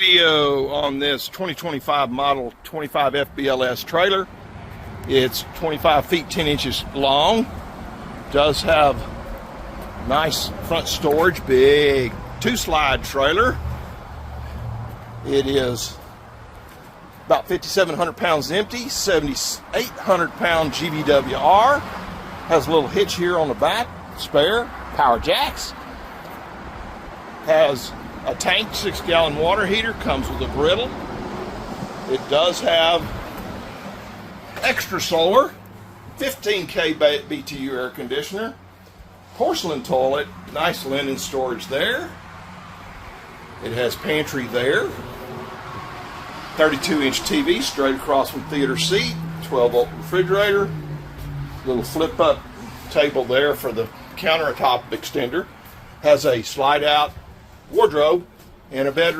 video on this 2025 model 25 FBLS trailer. It's 25 feet 10 inches long. Does have nice front storage, big 2-slide trailer. It is about 5,700 pounds empty, 7,800 pound GVWR. Has a little hitch here on the back, spare, power jacks. Has a tank, 6-gallon water heater, comes with a griddle. It does have extra solar, 15K BTU air conditioner, porcelain toilet, nice linen storage there. It has pantry there, 32-inch TV straight across from theater seat, 12-volt refrigerator, little flip-up table there for the countertop extender. Has a slide-out wardrobe and a bedroom.